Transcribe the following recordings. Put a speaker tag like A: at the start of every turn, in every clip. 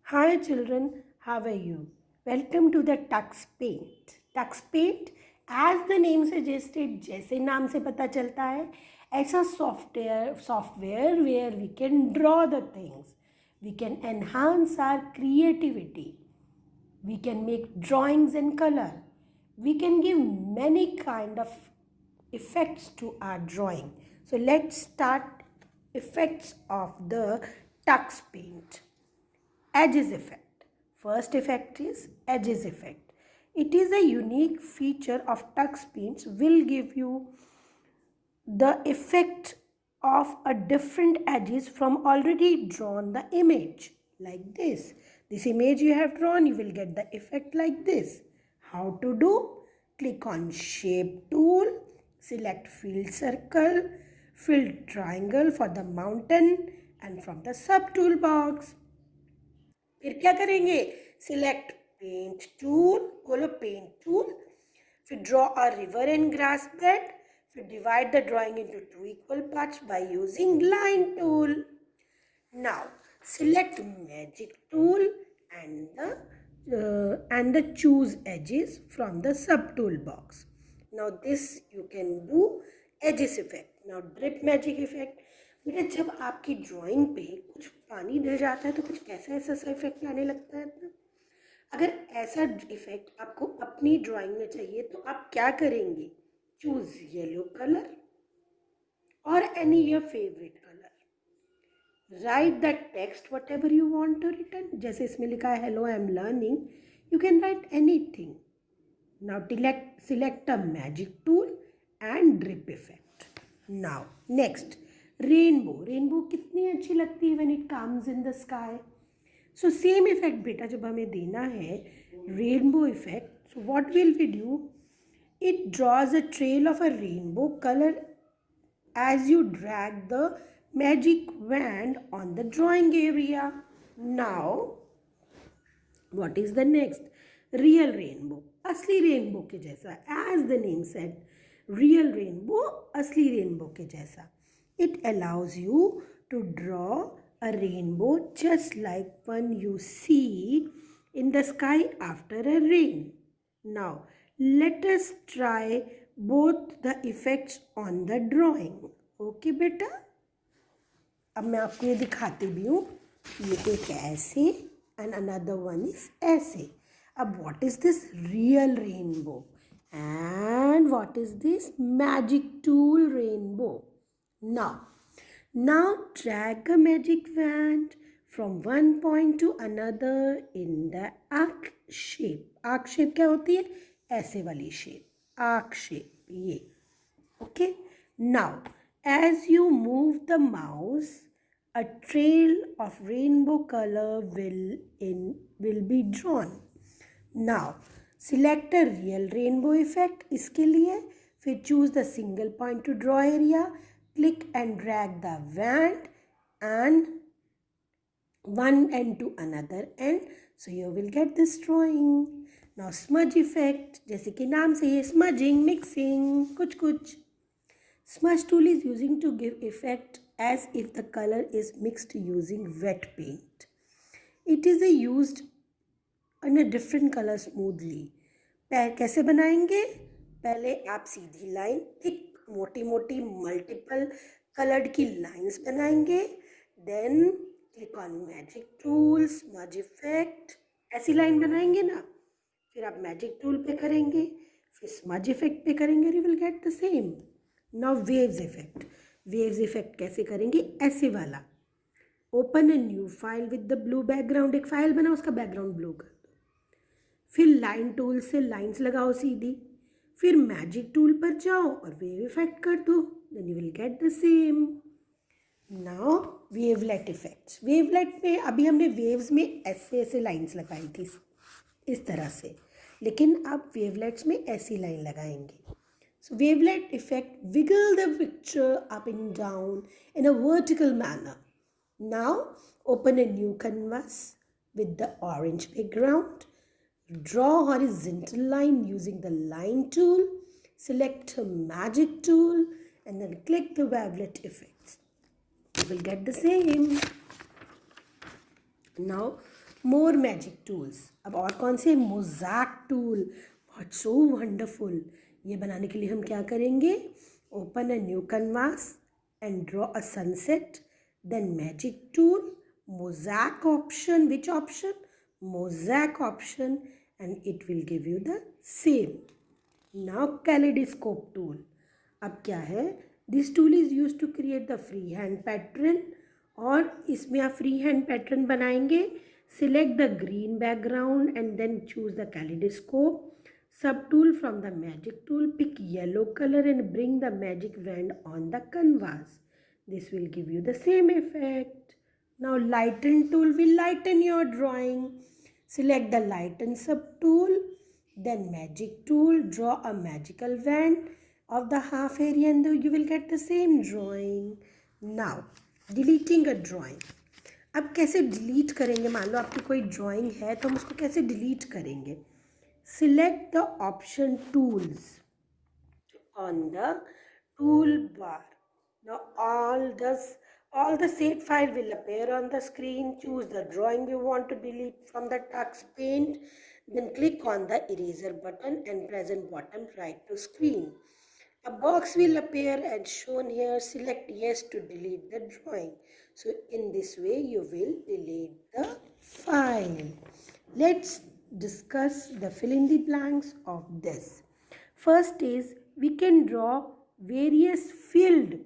A: Hi children, how are you? Welcome to the Tux Paint. Tux Paint, as the name suggested, जैसे नाम से पता चलता है, ऐसा software where we can draw the things. We can enhance our creativity. We can make drawings in color. We can give many kind of effects to our drawing. So let's start effects of the Tux Paint. Edges effect. First effect is edges effect. It is a unique feature of Tux Paints will give you the effect of a different edges from already drawn the image like this. This image you have drawn, you will get the effect like this. How to do? Click on shape tool, select fill circle, fill triangle for the mountain and from the sub toolbox. फिर क्या करेंगे? Select paint tool, बोलो paint tool, फिर draw a river and grass bed, फिर divide the drawing into two equal parts by using line tool. Now select magic tool and the choose edges from the sub toolbox. Now this you can do edges effect. Now drip magic effect. बेटा जब आपकी drawing पे कुछ पानी डल जाता है तो कुछ ऐसा ऐसा सा इफेक्ट आने लगता है ना. अगर ऐसा इफेक्ट आपको अपनी ड्राइंग में चाहिए तो आप क्या करेंगे? चूज येलो कलर और any your favourite colour. Write the text whatever you want to return. जैसे इसमें लिखा है hello I am learning, you can write anything. Now select a magic tool and drip effect. Now next rainbow कितनी अच्छी लगती है when it comes in the sky. So same effect बेटा जब हमें देना है rainbow effect, so what will we do? It draws a trail of a rainbow colour as you drag the magic wand on the drawing area. Now what is the next? Real rainbow, असली rainbow के जैसा. as the name said, real rainbow, असली rainbow के जैसा. It allows you to draw a rainbow just like one you see in the sky after a rain. Now let us try both the effects on the drawing. Okay बेटा, अब मैं आपको ये दिखाती भी हूँ. ये एक ऐसे and another one is ऐसे. अब what is this real rainbow and what is this magic tool rainbow? Now drag a magic wand from one point to another in the arc shape. Arc shape क्या होती है? ऐसे वाली shape, arc shape. ये okay. Now as you move the mouse, a trail of rainbow color will be drawn. Now select a real rainbow effect. इसके लिए फिर choose the single point to draw area, click and drag the wand and one end to another end, so you will get this drawing. Now smudge effect, जैसे कि नाम से ये smudging, mixing, कुछ. Smudge tool is using to give effect as if the color is mixed using wet paint. It is used in a different color smoothly. कैसे बनाएंगे? पहले आप सीधी लाइन, थिक मोटी मोटी मल्टीपल कलर्ड की लाइंस बनाएंगे. Then click on magic tool, smudge effect, ऐसी line बनाएंगे ना. फिर आप मैजिक टूल पे करेंगे, फिर स्मज इफेक्ट पे करेंगे, you will get the same. Now waves effect कैसे करेंगे? ऐसे वाला. Open a new file with the blue background. एक फाइल बना, उसका बैकग्राउंड ब्लू कर दो. फिर लाइन टूल से लाइंस लगाओ सीधी. फिर मैजिक टूल पर जाओ और वेव इफेक्ट कर दो. Then you will get the same. Now wavelet effects. Wavelet में अभी हमने वेव्स में ऐसे ऐसे लाइंस लगाई थी इस तरह से, लेकिन अब वेवलेट्स में ऐसी लाइन लगाएंगे. So wavelet effect wiggle the picture up and down in a vertical manner. Now open a new canvas with the orange background. Draw horizontal line using the line tool. Select a magic tool and then click the wavelet effects. You will get the same. Now more magic tools, अब और कौन से? Mosaic tool, बहुत so wonderful. ये बनाने के लिए हम क्या करेंगे? Open a new canvas and draw a sunset, then magic tool, mosaic option, which option? Mosaic option, and it will give you the same. Now kaleidoscope tool, अब क्या है? This tool is used to create the free hand pattern, और इसमें आप free hand pattern बनाएंगे. Select the green background and then choose the kaleidoscope. Subtool from the magic tool, pick yellow color and bring the magic wand on the canvas. This will give you the same effect. Now lighten tool will lighten your drawing. Select the lighten subtool, then magic tool, draw a magical wand of the half area and you will get the same drawing. Now deleting a drawing, अब कैसे delete करेंगे? मान लो आपकी कोई drawing है तो हम उसको कैसे डिलीट करेंगे? Select the option tools on the toolbar. Now all the saved file will appear on the screen. Choose the drawing you want to delete from the Tux Paint. Then click on the eraser button and present bottom right to screen. A box will appear and shown here. Select yes to delete the drawing. So in this way you will delete the file. Let's discuss the fill in the blanks of this. First is we can draw various filled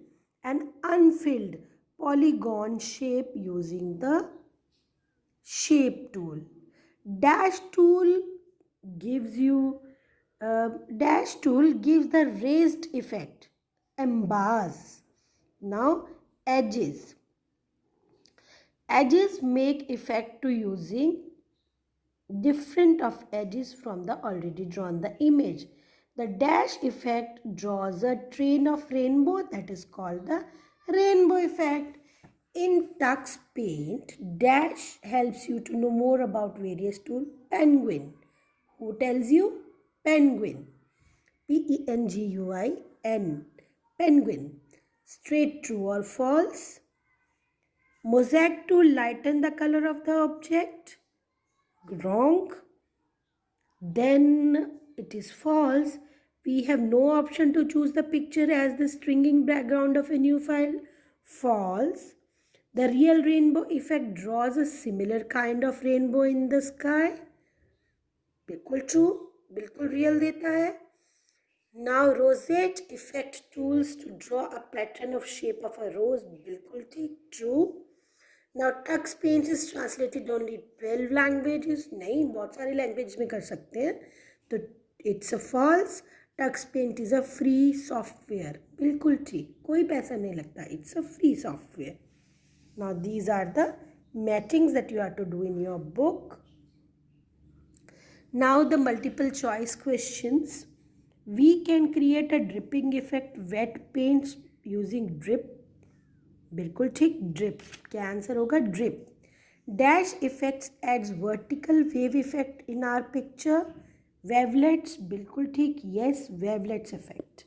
A: and unfilled polygon shape using the shape tool. Dash tool gives the raised effect, emboss. Now edges make effect to using different of edges from the already drawn the image. The dash effect draws a train of rainbow, that is called the rainbow effect. In Tux Paint, dash helps you to know more about various tools. Penguin. Who tells you? Penguin. Penguin. Penguin. Straight, true or false. Mosaic tool lighten the color of the object. Wrong. Then it is false. We have no option to choose the picture as the stringing background of a new file. False. The real rainbow effect draws a similar kind of rainbow in the sky. बिल्कुल true, बिल्कुल real देता है. Now rosette effect tools to draw a pattern of shape of a rose. बिल्कुल ठीक, true. Now Tux Paint is translated only 12 languages. नहीं, बहुत सारी languages में कर सकते हैं. तो it's a false. Tux Paint is a free software. बिल्कुल ठीक, कोई पैसा नहीं लगता. It's a free software. Now these are the mattings that you have to do in your book. Now the multiple choice questions. We can create a dripping effect wet paints using drip. बिल्कुल ठीक, drip. क्या answer होगा? Drip. Dash effects adds vertical wave effect in our picture. Wavelets, बिल्कुल ठीक, yes, wavelets effect.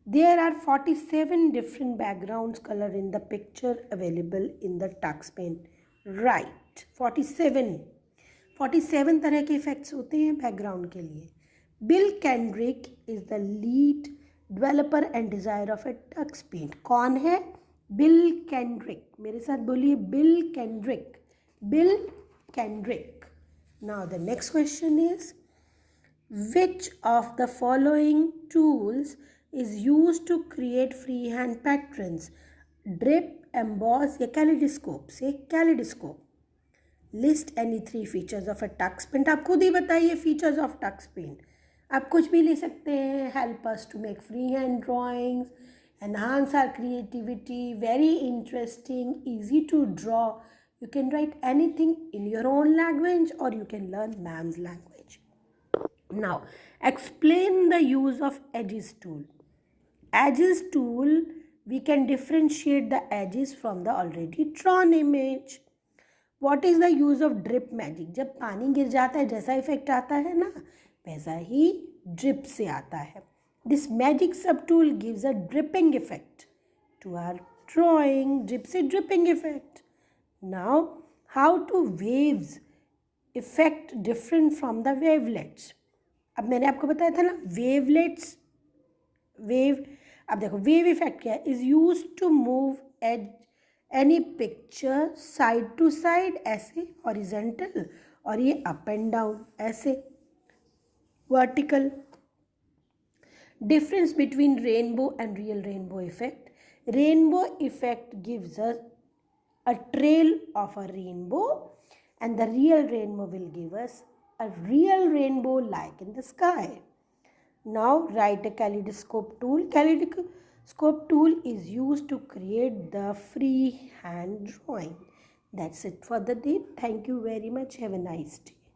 A: There are 47 different backgrounds color in the picture available in the Tux Paint. Right, 47 तरह के effects होते हैं background के लिए. Bill Kendrick is the lead developer and designer of a Tux Paint. कौन है? Bill Kendrick. मेरे साथ बोलिए Bill Kendrick. Bill Kendrick. Now the next question is, which of the following tools is used to create freehand patterns? Drip, emboss या kaleidoscope? से kaleidoscope. List any 3 features of a Tux Paint. आप खुद ही बताइए features of Tux Paint. आप कुछ भी ले सकते हैं. Help us to make freehand drawings, enhance our creativity, very interesting, easy to draw. You can write anything in your own language or you can learn ma'am's language. Now, explain the use of edges tool. Edges tool, we can differentiate the edges from the already drawn image. What is the use of drip magic? जब पानी गिर जाता है जैसा effect आता है ना, वैसा ही ड्रिप से आता है. This magic sub tool gives a dripping effect to our drawing. Drip से dripping effect. Now, how to waves effect different from the wavelets. अब मैंने आपको बताया था ना वेवलेट्स, वेव. अब देखो वेव इफेक्ट क्या है, is use to move any picture side to side, ऐसे हॉरिजेंटल, और ये अप एंड डाउन ऐसे vertical. Difference between rainbow and real rainbow effect. Rainbow effect gives us a trail of a rainbow, and the real rainbow will give us a real rainbow like in the sky. Now write a kaleidoscope tool. Kaleidoscope tool is used to create the free hand drawing. That's it for the day. Thank you very much. Have a nice day.